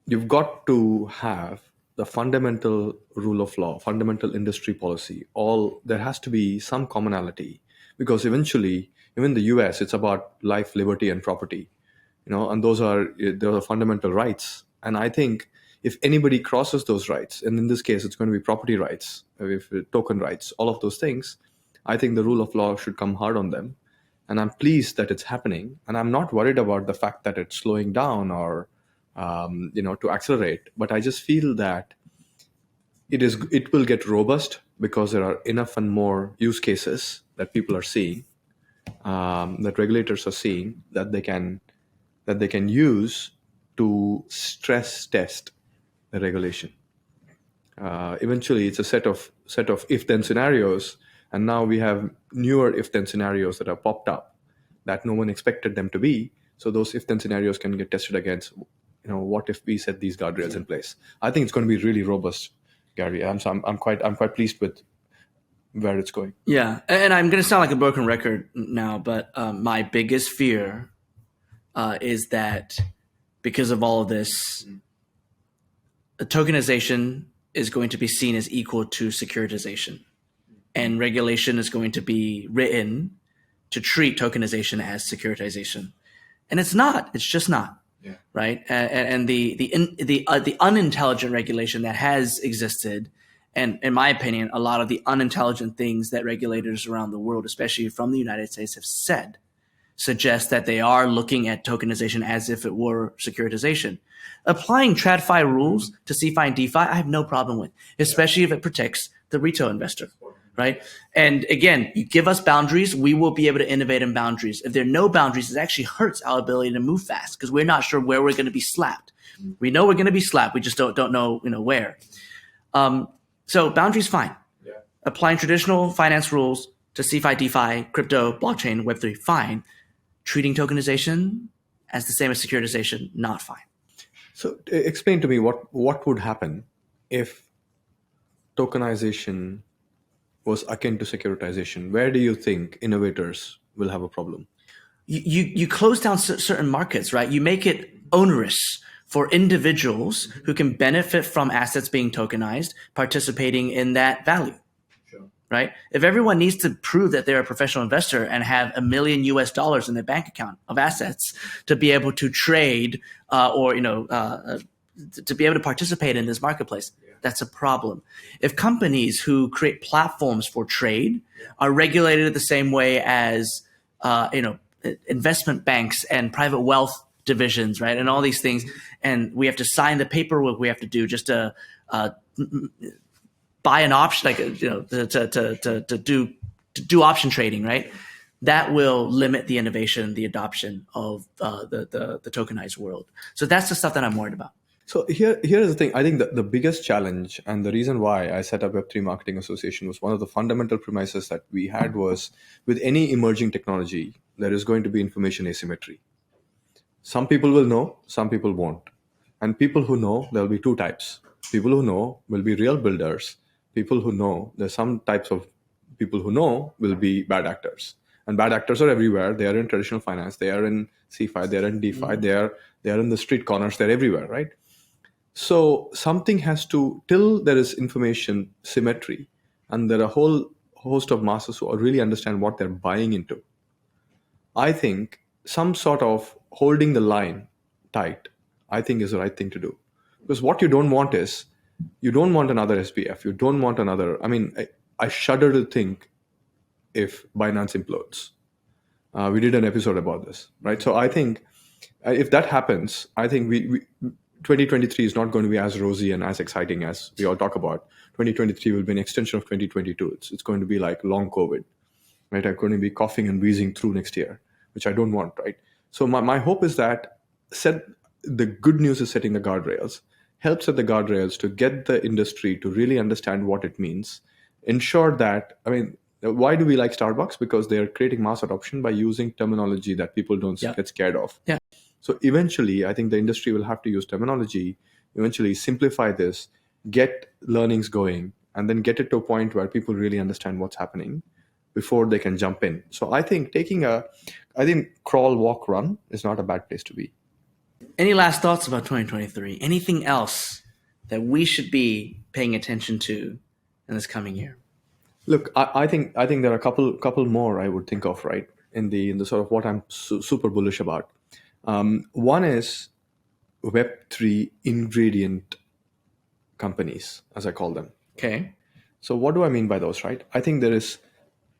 you've got to have the fundamental rule of law, fundamental industry policy. There has to be some commonality, because eventually, even the US, it's about life, liberty, and property, and those are fundamental rights. And I think if anybody crosses those rights, and in this case, it's going to be property rights, token rights, all of those things, I think the rule of law should come hard on them. And I'm pleased that it's happening. And I'm not worried about the fact that it's slowing down or, to accelerate. But I just feel that it will get robust because there are enough and more use cases that people are seeing, that regulators are seeing, that they can use to stress test the regulation. Eventually, it's a set of if-then scenarios, and now we have newer if-then scenarios that have popped up that no one expected them to be. So those if-then scenarios can get tested against, what if we set these guardrails in place? I think it's going to be really robust, Gary. I'm quite pleased with where it's going. Yeah, and I'm going to sound like a broken record now, but my biggest fear is that because of all of this, tokenization is going to be seen as equal to securitization, and regulation is going to be written to treat tokenization as securitization, and it's not. It's just not. Yeah. Right. And the unintelligent regulation that has existed, and in my opinion, a lot of the unintelligent things that regulators around the world, especially from the United States, have said, suggest that they are looking at tokenization as if it were securitization. Applying TradFi rules to CeFi and DeFi, I have no problem with, especially if it protects the retail investor, right? And again, you give us boundaries, we will be able to innovate in boundaries. If there are no boundaries, it actually hurts our ability to move fast because we're not sure where we're going to be slapped. We know we're going to be slapped, we just don't know where. So boundaries, fine. Yeah. Applying traditional finance rules to CeFi, DeFi, crypto, blockchain, Web3, fine. Treating tokenization as the same as securitization, not fine. So explain to me what would happen if tokenization was akin to securitization. Where do you think innovators will have a problem? You close down certain markets, right? You make it onerous for individuals who can benefit from assets being tokenized, participating in that value. Right? If everyone needs to prove that they're a professional investor and have $1 million in their bank account of assets to be able to trade to be able to participate in this marketplace, that's a problem. If companies who create platforms for trade are regulated the same way as investment banks and private wealth divisions, right, and all these things, and we have to sign the paperwork we have to do just to buy an option, to do option trading, right? That will limit the innovation, the adoption of the tokenized world. So that's the stuff that I'm worried about. So here's the thing. I think the biggest challenge, and the reason why I set up Web3 Marketing Association, was one of the fundamental premises that we had was, with any emerging technology, there is going to be information asymmetry. Some people will know, some people won't. And people who know, there'll be two types. People who know will be real builders. People who know, there's some types of people who know will be bad actors. And bad actors are everywhere. They are in traditional finance. They are in CeFi. They are in DeFi. They are in the street corners. They're everywhere, right? So something has to, till there is information symmetry, and there are a whole host of masses who really understand what they're buying into, I think some sort of holding the line tight, I think, is the right thing to do. Because what you don't want is, you don't want another SPF. You don't want another. I mean, I shudder to think if Binance implodes. We did an episode about this, right? So I think if that happens, I think we 2023 is not going to be as rosy and as exciting as we all talk about. 2023 will be an extension of 2022. It's going to be like long COVID, right? I'm going to be coughing and wheezing through next year, which I don't want, right? So my hope is that the good news is setting the guardrails. Help set the guardrails to get the industry to really understand what it means. Ensure that, I mean, why do we like Starbucks? Because they're creating mass adoption by using terminology that people don't Yeah. get scared of. Yeah. So eventually, I think the industry will have to use terminology, eventually simplify this, get learnings going, and then get it to a point where people really understand what's happening before they can jump in. So I think crawl, walk, run is not a bad place to be. Any last thoughts about 2023? Anything else that we should be paying attention to in this coming year? Look, I think there are a couple more I would think of, right, in the sort of what I'm super bullish about. One is Web3 ingredient companies, as I call them. Okay. So what do I mean by those, right? I think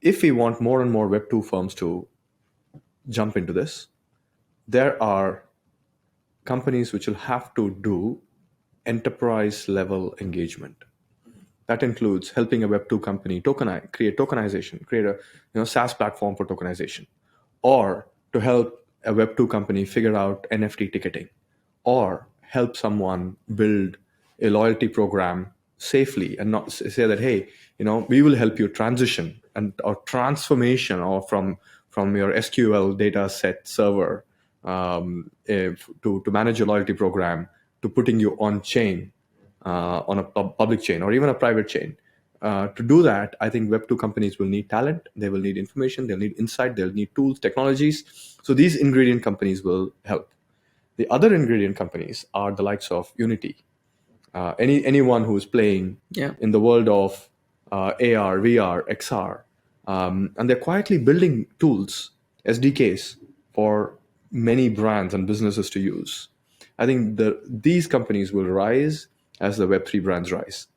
if we want more and more Web2 firms to jump into this, there are companies which will have to do enterprise level engagement. That includes helping a Web2 company create tokenization, create a SaaS platform for tokenization, or to help a Web2 company figure out NFT ticketing, or help someone build a loyalty program safely and not say that, hey, we will help you transition or transformation or from your SQL data set server to manage your loyalty program to putting you on chain, on a public chain or even a private chain. To do that, I think Web2 companies will need talent, they will need information, they'll need insight, they'll need tools, technologies. So these ingredient companies will help. The other ingredient companies are the likes of Unity. Anyone who is playing in the world of AR, VR, XR, and they're quietly building tools, SDKs, for many brands and businesses to use. I think these companies will rise as the Web3 brands rise.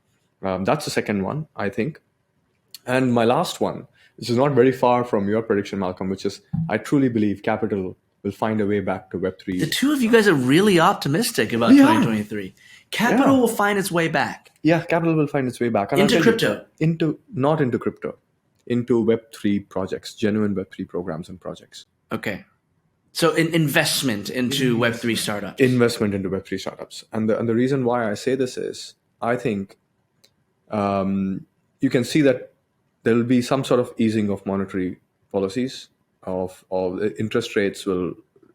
That's the second one, I think. And my last one, this is not very far from your prediction, Malcolm, which is I truly believe capital will find a way back to Web3. The two of you guys are really optimistic about 2023. Capital will find its way back. Yeah, capital will find its way back. And into crypto. Not into crypto, into Web3 projects, genuine Web3 programs and projects. Okay. So investment into Web3 startups. Investment into Web3 startups. And the reason why I say this is, I think you can see that there will be some sort of easing of monetary policies, of interest rates will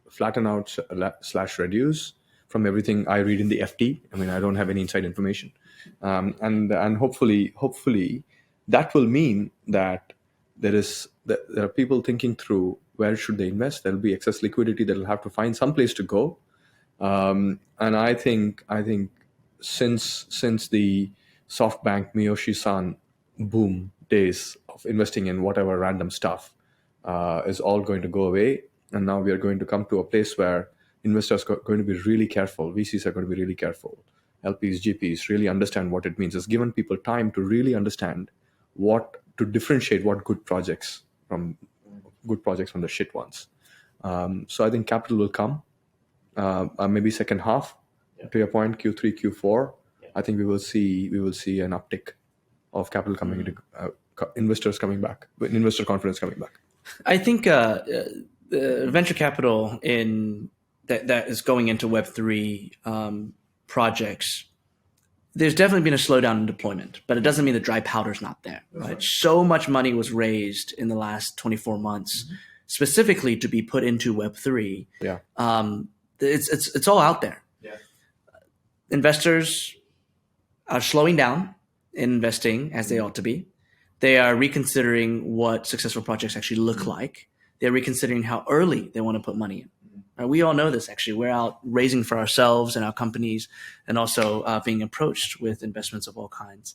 flatten out / reduce from everything I read in the FT. I mean, I don't have any inside information. And hopefully that will mean that there are people thinking through where should they invest. There will be excess liquidity that will have to find some place to go. And I think since the SoftBank Miyoshi-san boom days of investing in whatever random stuff is all going to go away, and now we are going to come to a place where investors are going to be really careful. VCs are going to be really careful. LPs, GPs really understand what it means. It's given people time to really understand to differentiate what good projects from the shit ones. So I think capital will come, maybe second half. To your point, Q3, Q4. I think we will see an uptick of capital coming into investors coming back, investor confidence coming back. I think venture capital that is going into Web3 projects, there's definitely been a slowdown in deployment, but it doesn't mean the dry powder's not there. Right? So much money was raised in the last 24 months, specifically to be put into Web3. Yeah, it's all out there. Yeah, investors are slowing down in investing as they ought to be. They are reconsidering what successful projects actually look like. They're reconsidering how early they want to put money in. We all know this, actually. We're out raising for ourselves and our companies, and also being approached with investments of all kinds.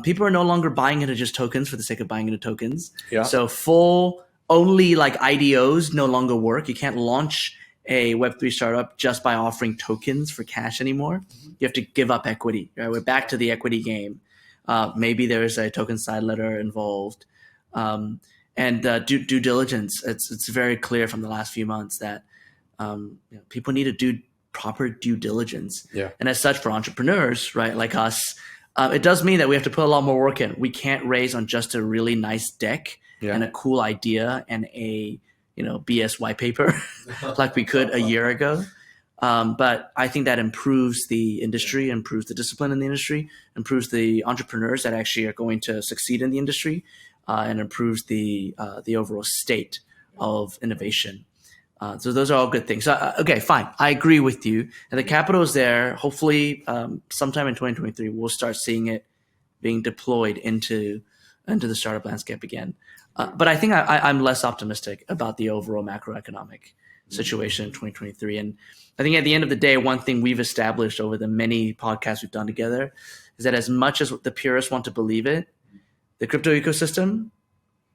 People are no longer buying into just tokens for the sake of buying into tokens. Yeah. So full only like IDOs no longer work. You can't launch a Web3 startup just by offering tokens for cash anymore. You have to give up equity. Right? We're back to the equity game. Maybe there's a token side letter involved. And due diligence. It's very clear from the last few months that people need to do proper due diligence. Yeah. And as such, for entrepreneurs, right, like us, it does mean that we have to put a lot more work in. We can't raise on just a really nice deck and a cool idea and a BS white paper like we could a year ago. But I think that improves the industry, improves the discipline in the industry, improves the entrepreneurs that actually are going to succeed in the industry, and improves the overall state of innovation. So those are all good things. Okay, fine. I agree with you. And the capital is there. Hopefully, sometime in 2023, we'll start seeing it being deployed into the startup landscape again. But I think I'm less optimistic about the overall macroeconomic situation in 2023. And I think at the end of the day, one thing we've established over the many podcasts we've done together is that as much as the purists want to believe it, the crypto ecosystem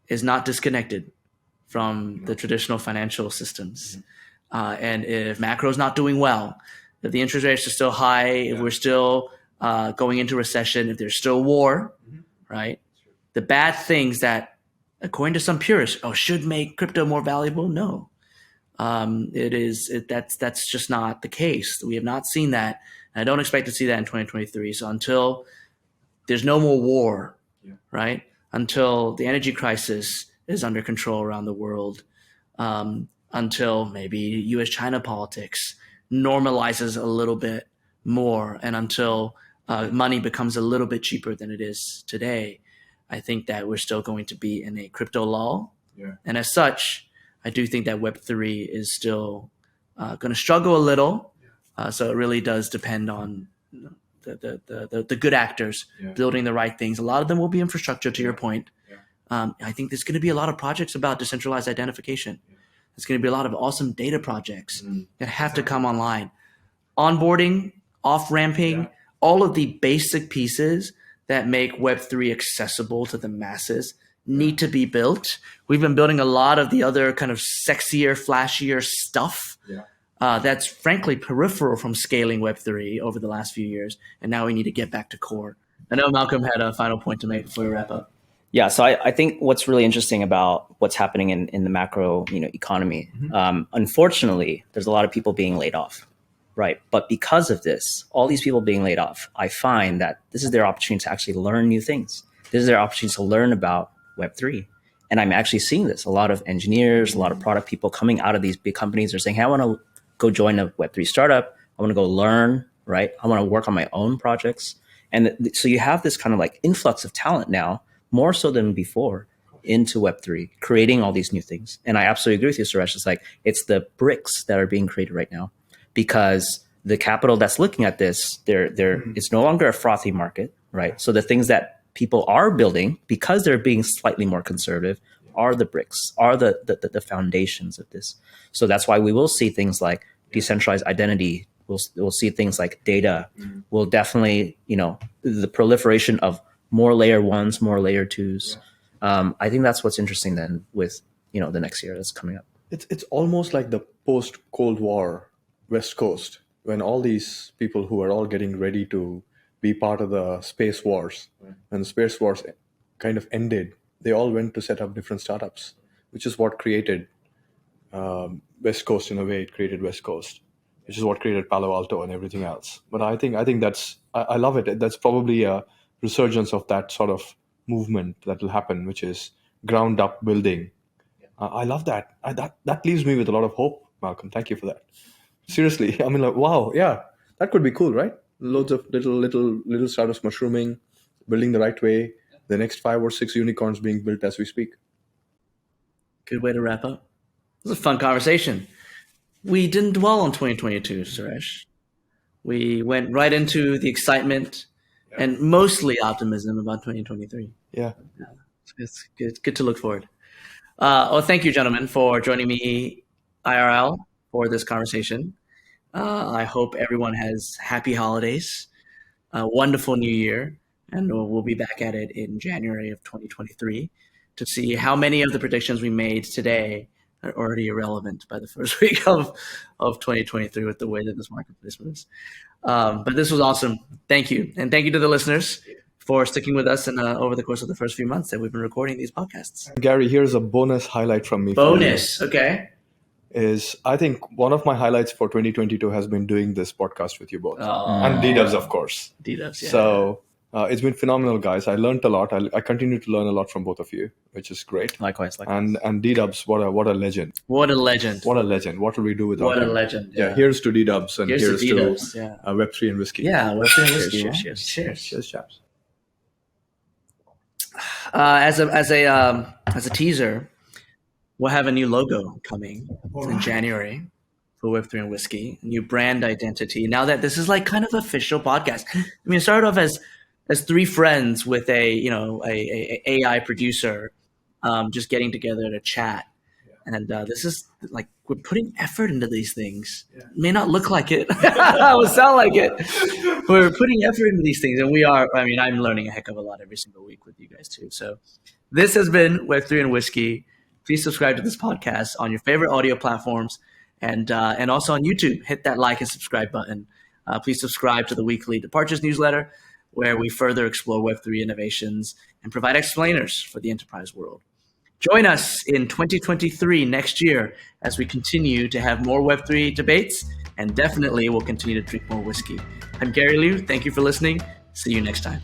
is not disconnected from the traditional financial systems. And if macro is not doing well, if the interest rates are still high, if we're still going into recession, if there's still war, right? The bad things that, according to some purists, should make crypto more valuable. No, that's just not the case. We have not seen that. And I don't expect to see that in 2023. So until there's no more war, right? Until the energy crisis is under control around the world, until maybe U.S.-China politics normalizes a little bit more, and until money becomes a little bit cheaper than it is today, I think that we're still going to be in a crypto lull. And as such, I do think that Web3 is still going to struggle a little. So it really does depend on the good actors building the right things. A lot of them will be infrastructure, to your point. I think there's going to be a lot of projects about decentralized identification. There's going to be a lot of awesome data projects that have to come online. Onboarding, off-ramping, all of the basic pieces that make Web3 accessible to the masses need to be built. We've been building a lot of the other kind of sexier, flashier stuff that's frankly peripheral from scaling Web3 over the last few years. And now we need to get back to core. I know Malcolm had a final point to make before we wrap up. Yeah, so I think what's really interesting about what's happening in the macro economy, unfortunately, there's a lot of people being laid off, right? But because of this, all these people being laid off, I find that this is their opportunity to actually learn new things. This is their opportunity to learn about Web3. And I'm actually seeing this. A lot of engineers, a lot of product people coming out of these big companies are saying, hey, I want to go join a Web3 startup. I want to go learn, right? I want to work on my own projects. And so you have this kind of like influx of talent now, more so than before, into Web3, creating all these new things. And I absolutely agree with you, Suresh. It's like, it's the bricks that are being created right now, because the capital that's looking at this, it's no longer a frothy market, right? So the things that people are building, because they're being slightly more conservative, are the bricks, are the foundations of this. So that's why we will see things like decentralized identity. We'll see things like data. We'll definitely, the proliferation of more layer ones, more layer twos. I think that's what's interesting then with, the next year that's coming up. It's almost like the post-Cold War West Coast, when all these people who are all getting ready to be part of the space wars, and the space wars kind of ended, they all went to set up different startups, which is what created West Coast in a way. It created West Coast, which is what created Palo Alto and everything else. But I think I love it. That's probably a resurgence of that sort of movement that will happen, which is ground up building. I love that. That leaves me with a lot of hope, Malcolm. Thank you for that. Seriously, I mean, like, wow, yeah, that could be cool, right? Loads of little startups mushrooming, building the right way. The next 5 or 6 unicorns being built as we speak. Good way to wrap up. It was a fun conversation. We didn't dwell on 2022, Suresh. We went right into the excitement and mostly optimism about 2023. Yeah. It's good to look forward. Thank you, gentlemen, for joining me IRL for this conversation. I hope everyone has happy holidays, a wonderful new year, and we'll be back at it in January of 2023 to see how many of the predictions we made today are already irrelevant by the first week of 2023 with the way that this marketplace moves. But this was awesome. Thank you. And thank you to the listeners for sticking with us over the course of the first few months that we've been recording these podcasts. Gary, here's a bonus highlight from me. Bonus, okay. Is I think one of my highlights for 2022 has been doing this podcast with you both. And D-Dubs, of course. D-Dubs, yeah. So It's been phenomenal, guys. I learned a lot. I continue to learn a lot from both of you, which is great. Likewise. And D-Dubs, what a legend. What a legend. What a legend. What will we do without What a him? legend. Yeah, here's to D-Dubs and here's to to D-Dubs, yeah. Web3 and Whiskey. Yeah, Web3 and Whiskey. Cheers, yeah. cheers. Cheers. Cheers, chaps. As a teaser, we'll have a new logo coming in January for Web3 and Whiskey, a new brand identity. Now that this is like kind of official podcast. I mean, it started off as three friends with a AI producer, just getting together to chat. And this is like, we're putting effort into these things. It may not look like it. It will sound like it. We're putting effort into these things. And we are, I mean, I'm learning a heck of a lot every single week with you guys too. So this has been Web3 and Whiskey. Please subscribe to this podcast on your favorite audio platforms and also on YouTube. Hit that like and subscribe button. Please subscribe to the weekly Departures newsletter, where we further explore Web3 innovations and provide explainers for the enterprise world. Join us in 2023 next year as we continue to have more Web3 debates, and definitely we'll continue to drink more whiskey. I'm Gary Liu. Thank you for listening. See you next time.